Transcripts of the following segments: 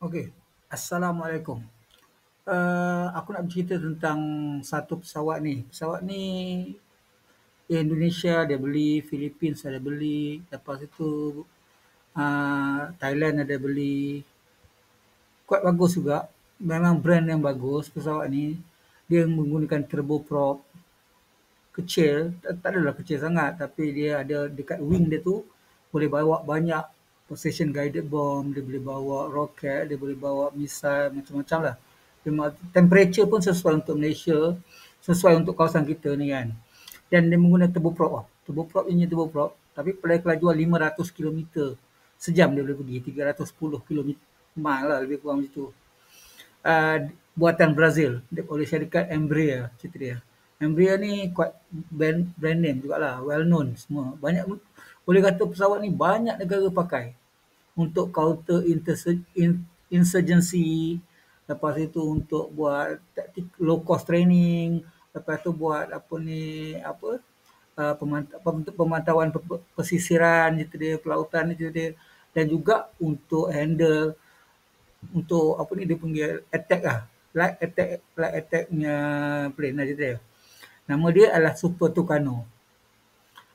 Okey. Assalamualaikum. Aku nak bercerita tentang satu pesawat ni. Pesawat ni Indonesia ada beli, Philippines ada beli, lepas itu Thailand ada beli. Quite bagus juga. Memang brand yang bagus pesawat ni. Dia menggunakan turboprop kecil, tak adalah kecil sangat, tapi dia ada dekat wing dia tu boleh bawa banyak precision guided bomb, dia boleh bawa roket, dia boleh bawa misal macam-macam lah. Temperature pun sesuai untuk Malaysia, sesuai untuk kawasan kita ni kan. Dan dia menggunakan turboprop lah. Turboprop ini turboprop, tapi pada kelajuan 500 kilometer sejam dia boleh pergi, 310 kilometer mile lah lebih kurang macam tu. Buatan Brazil oleh syarikat Embraer cerita dia. Embraer ni quite brand name jugalah, well known semua. Banyak boleh kata pesawat ni banyak negara pakai untuk counter insurgency, lepas itu untuk buat taktik low cost training, lepas tu buat apa ni apa pemantauan pesisiran gitu dia, pelautan itu dia, dan juga untuk handle untuk apa ni dia panggil attack lah, light attacknya plane lah cerita dia. Nama dia adalah Super Tucano.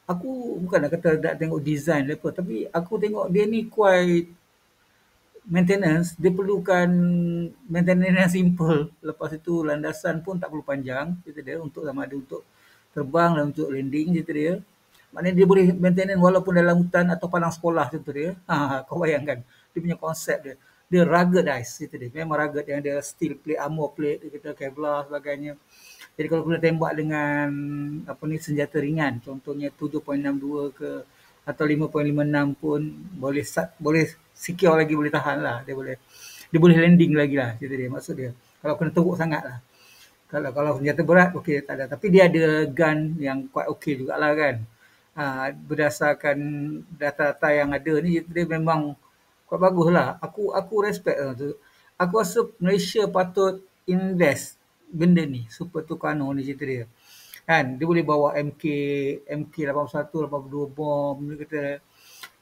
Aku bukan nak kata nak tengok design apa, tapi aku tengok dia ni quite maintenance, dia perlukan maintenance yang simple. Lepas itu landasan pun tak perlu panjang, cerita dia, untuk sama ada untuk terbang dan untuk landing, cerita dia. Maknanya dia boleh maintenance walaupun dalam hutan atau padang sekolah, cerita dia. Kau bayangkan, dia punya konsep dia. Dia ruggedized, cerita dia. Memang rugged, yang dia steel plate, armor plate, dia kata Kevlar sebagainya. Jadi kalau kena tembak dengan apa ni senjata ringan, contohnya 7.62 ke atau 5.56 pun boleh secure lagi, boleh tahan lah, dia boleh landing lagi lah, cerita dia, maksud dia. Kalau kena teruk sangat lah. Kalau senjata berat, okey tak ada. Tapi dia ada gun yang quite okey jugalah kan. Berdasarkan data-data yang ada ni, dia memang quite bagus lah. Aku respect lah tu. Aku rasa Malaysia patut invest benda ni, Super Tucano ni, cerita dia. Kan, dia boleh bawa MK81, 82 bom, dia kata.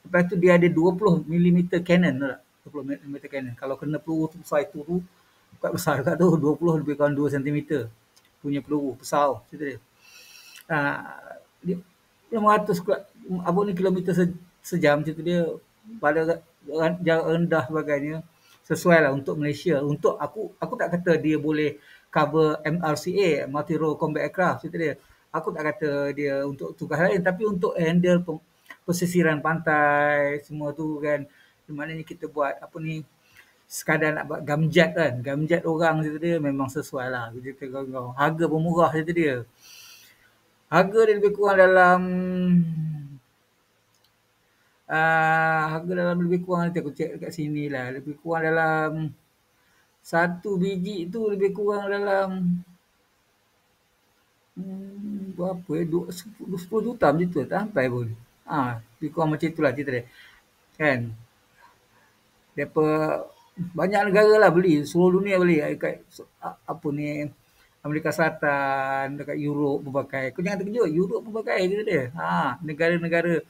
Lepas tu dia ada 20 mm cannon tu tak? 20 mm cannon. Kalau kena peluru tu besar itu tu, kuat besar kat tu, 20 lebih kurang 2 cm punya peluru, besar cerita dia. Dia 500 apa ni kilometer sejam cerita dia, pada jarak rendah sebagainya, sesuai lah untuk Malaysia. Untuk aku tak kata dia boleh cover MRCA, Multi Role Combat Aircraft, cerita dia. Aku tak kata dia untuk tugas lain, tapi untuk handle pesisiran pantai semua tu kan. Maknanya kita buat apa ni, sekadar nak buat gamjat kan, gamjat orang, cerita dia, memang sesuai lah cerita kau. Harga pun murah, cerita dia. Harga dia lebih kurang dalam harga dalam lebih kurang, nanti aku cek dekat sini lah, lebih kurang dalam satu biji tu lebih kurang dalam berapa 10 juta macam tu, tak sampai pun. Lebih kurang macam itulah cerita dia. Kan? Depa banyak negara lah beli, seluruh dunia beli dekat apa ni, Amerika Selatan, dekat Europe pun pakai. Kau jangan terkejut, Europe pun pakai cerita dia. Negara-negara,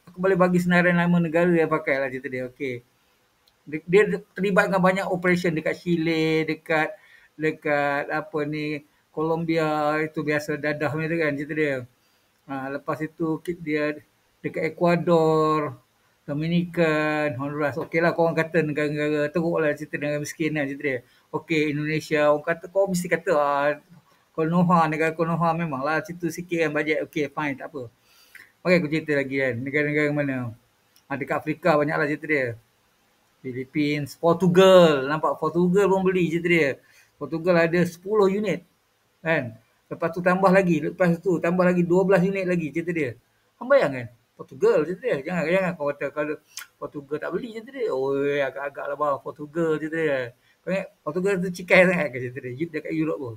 aku boleh bagi senarai nama negara yang pakai lah cerita dia. Okey. Dia terlibat dengan banyak operation dekat Chile, dekat dekat apa ni, Colombia, itu biasa dadah macam tu kan cerita dia. Lepas itu dia dekat Ecuador, Dominican, Honduras. Okey lah, korang kata negara-negara teruk lah cerita, negara miskin lah cerita dia. Okey, Indonesia, orang kata, kau mesti kata Konoha, negara Konoha memanglah situ sikit kan bajet. Okey, fine, tak apa. Okey, aku cerita lagi kan, negara-negara mana. Dekat Afrika banyak lah cerita dia. Philippines, Portugal, nampak Portugal pun beli cerita dia. Portugal ada 10 unit kan. Lepas tu tambah lagi, lepas tu tambah lagi 12 unit lagi cerita dia. Hang bayangkan, Portugal cerita dia. Jangan kau kata kalau Portugal tak beli cerita dia. Agak-agak lah bawah Portugal cerita dia. Kau ingat Portugal tu cikai sangat ke cerita dia, dekat Europe pun.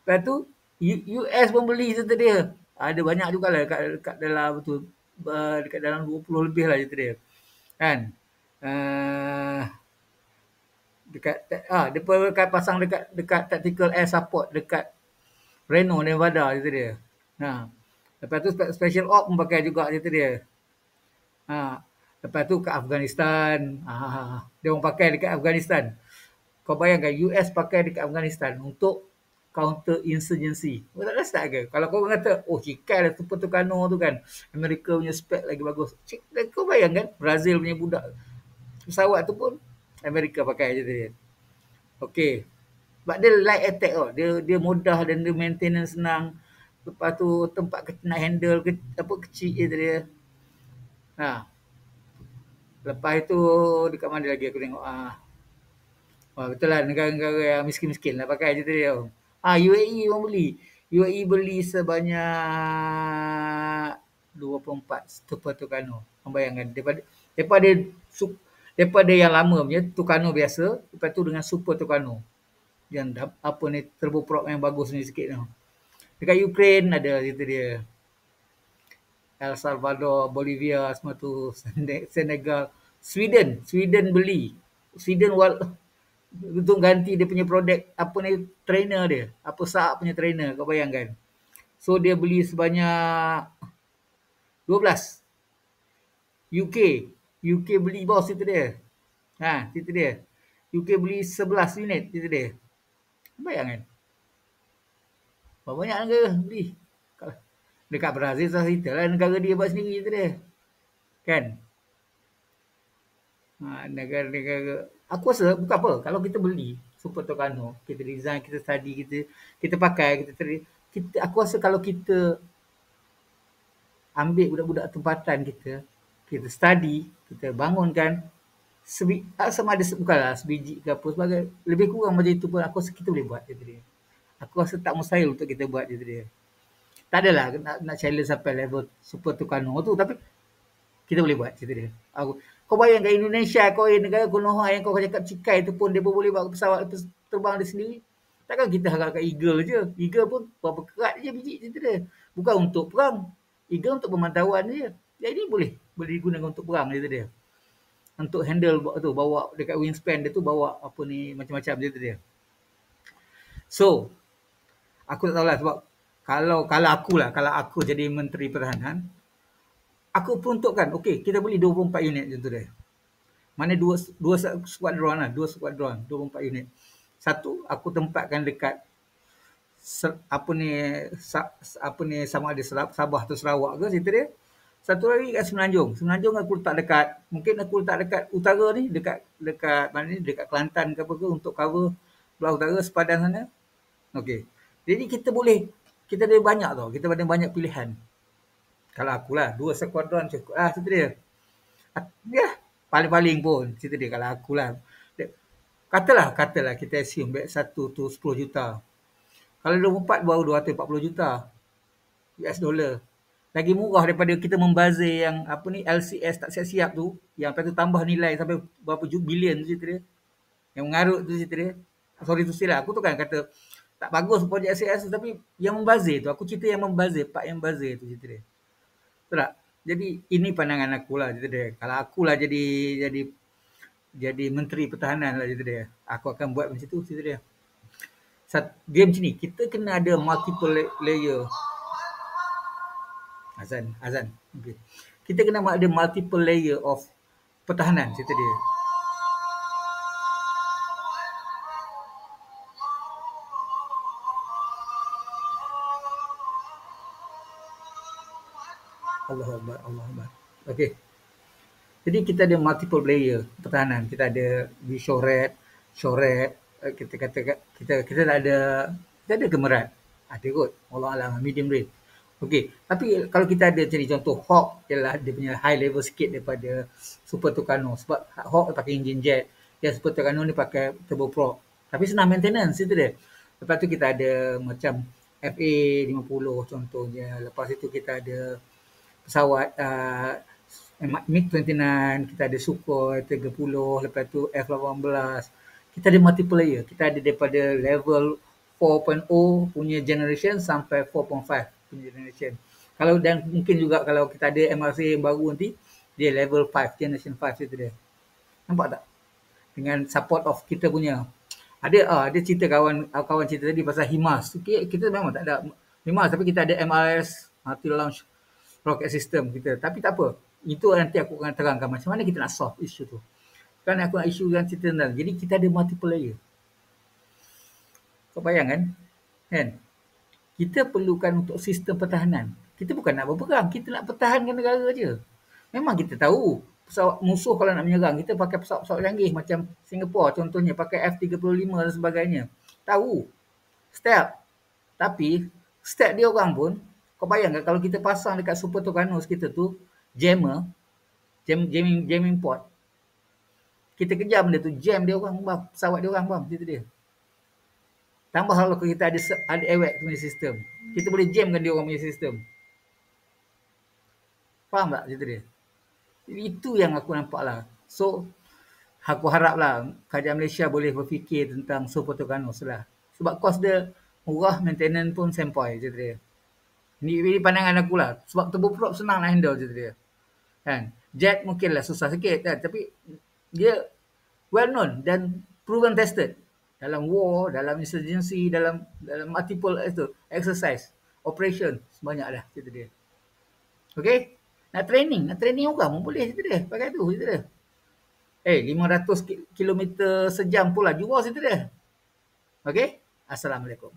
Lepas tu US pun beli cerita dia. Ada banyak jugalah dekat dalam tu, dekat dalam 20 lebih lah cerita dia. Kan? Dekat pasang dekat tactical air support dekat Reno, Nevada cerita dia. Lepas tu special op pun pakai juga cerita dia. Lepas tu ke Afghanistan. Dia orang pakai dekat Afghanistan. Kau bayangkan US pakai dekat Afghanistan untuk counter insurgency. Kau tak rasa ke? Kalau kau kata, oh cikai lah Super Tucano tu kan. Amerika punya spek lagi bagus. Kau bayangkan Brazil punya budak. Pesawat tu pun Amerika pakai je dia. Okey. Sebab dia light attack tau. Dia mudah dan dia maintenance senang. Lepas tu tempat nak handle apa kecil je dia. Ha. Lepas itu dekat mana lagi aku tengok betul lah negara-negara yang miskin-miskin lah pakai je tu dia. UAE orang beli. UAE beli sebanyak 24 Super Tucano. Kau bayangkan daripada daripada yang lama punya Tucano biasa, lepas tu dengan Super Tucano. Yang apa ni turboprop yang bagus ni sikit tu. Dekat Ukraine ada itu dia. El Salvador, Bolivia semua tu, Senegal, Sweden beli. Sweden untuk ganti dia punya produk apa ni trainer dia, apa Saab punya trainer kau bayangkan. So dia beli sebanyak 12. UK beli bos itu dia. Itu dia. UK beli 11 unit itu dia. Bayangkan. Berapa banyak negara beli? Dekat Brazil saya cerita lah negara dia buat sendiri tu dia. Kan? Negara-negara. Aku rasa bukan apa. Kalau kita beli Super Tucano, kita design, kita study, kita pakai, aku rasa kalau kita ambil budak-budak tempatan kita study, kita bangunkan, sama ada bukanlah sebiji ke apa, sebagai lebih kurang macam itu pun aku rasa kita boleh buat. Aku rasa tak mustahil untuk kita buat dia. Tak adalah nak challenge sampai level Super Tucano tu, tapi kita boleh buat cerita dia. Kau bayangkan Indonesia, kau negara Konoha yang kau cakap cikai tu pun dia pun boleh buat pesawat terbang dia sendiri. Takkan kita harapkan Eagle je. Eagle pun berapa kerat je biji cerita dia. Bukan untuk perang. Eagle untuk pemantauan je. Jadi boleh digunakan untuk perang cerita dia. Untuk handle tu, bawa dekat wingspan dia tu, bawa apa ni macam-macam cerita dia. So, aku tak tahulah sebab kalau aku jadi Menteri Pertahanan, aku peruntukkan, okey, kita beli 24 unit macam tu dia. Mana dua skuadron lah, 24 unit. Satu, aku tempatkan dekat apa ni sama ada Sabah atau Sarawak ke situ dia. Satu lagi kat Semenanjung. Semenanjung aku letak dekat, mungkin aku letak dekat utara ni, dekat mana ni, dekat Kelantan ke apa ke untuk cover belah utara sepadan sana. Okey. Jadi kita ada banyak tau, kita ada banyak pilihan. Kalau akulah 2 skuadron cukup lah cerita dia. Ya, paling-paling pun cerita dia kalau akulah. Katalah kita assume bet satu tu 10 juta. Kalau 24 baru 240 juta US dollar. Lagi murah daripada kita membazir yang apa ni LCS tak siap-siap tu, yang lepas tu tambah nilai sampai berapa bilion tu cerita dia. Yang mengarut tu cerita dia. Sorry tu silap. Aku tu kan kata tak bagus projek LCS tu, tapi yang membazir tu, aku cerita yang membazir, part yang membazir tu cerita dia. Betul tak? Jadi ini pandangan aku lah cerita dia. Kalau akulah jadi Menteri Pertahanan lah cerita dia. Aku akan buat macam tu cerita dia. Dia macam ni, kita kena ada multiple layer. Azan. Okay. Kita kena ada multiple layer of pertahanan cerita dia. Allah Akbar. Okey. Jadi kita ada multiple layer pertahanan. Kita ada shoret, kita ada gemerat. Ada kot. Allah Alam, medium range. Okey, tapi kalau kita ada jadi contoh Hawk ialah dia punya high level sikit daripada Super Tucano sebab Hawk pakai engine jet, yang Super Tucano ni pakai turboprop. Tapi senang maintenance itu dia. Lepas tu kita ada macam FA-50 contohnya. Lepas itu kita ada pesawat MiG-29, kita ada Sukhoi 30, lepas tu F-18. Kita ada multiple layer. Kita ada daripada level 4.0 punya generation sampai 4.5 punya generation. Dan mungkin juga kalau kita ada MRC yang baru nanti, dia level 5, generation 5 itu dia. Nampak tak? Dengan support of kita punya. Ada cerita kawan cerita tadi pasal HIMARS. Kita memang tak ada HIMARS, tapi kita ada MRS, multi launch rocket system kita. Tapi tak apa. Itu nanti aku akan terangkan macam mana kita nak solve isu tu. Kan aku nak isu yang cerita tentang. Jadi kita ada multiple layer. Kau bayang kan? Kan? Kita perlukan untuk sistem pertahanan. Kita bukan nak berperang, kita nak pertahankan negara je. Memang kita tahu pesawat musuh kalau nak menyerang, kita pakai pesawat-pesawat canggih macam Singapura contohnya, pakai F-35 dan sebagainya. Tahu. Stealth. Tapi, stealth dia orang pun, kau bayangkan kalau kita pasang dekat Super Tucanos kita tu, jammer, jamming port, kita kejar benda tu, jam dia orang, bang, pesawat dia orang, bang, cerita dia. Tambah kalau kita ada AWACS punya sistem. Kita boleh jamkan dia orang punya sistem. Faham tak cerita dia? Itu yang aku nampak lah. So, aku harap lah kerajaan Malaysia boleh berfikir tentang Super Tucanos lah. Sebab kos dia murah, maintenance pun sempoi cerita dia. Ini pandangan aku lah. Sebab turboprop senang nak handle cerita dia. Kan? Jet mungkinlah susah sikit kan. Tapi dia well known dan proven tested. Dalam war, dalam insurgency, dalam multiple exercise, operation, sebanyak dah cerita dia. Okay? Nak training orang pun boleh cerita dia. Pakai tu cerita dia. 500 kilometer sejam pula jua cerita dia. Okay? Assalamualaikum.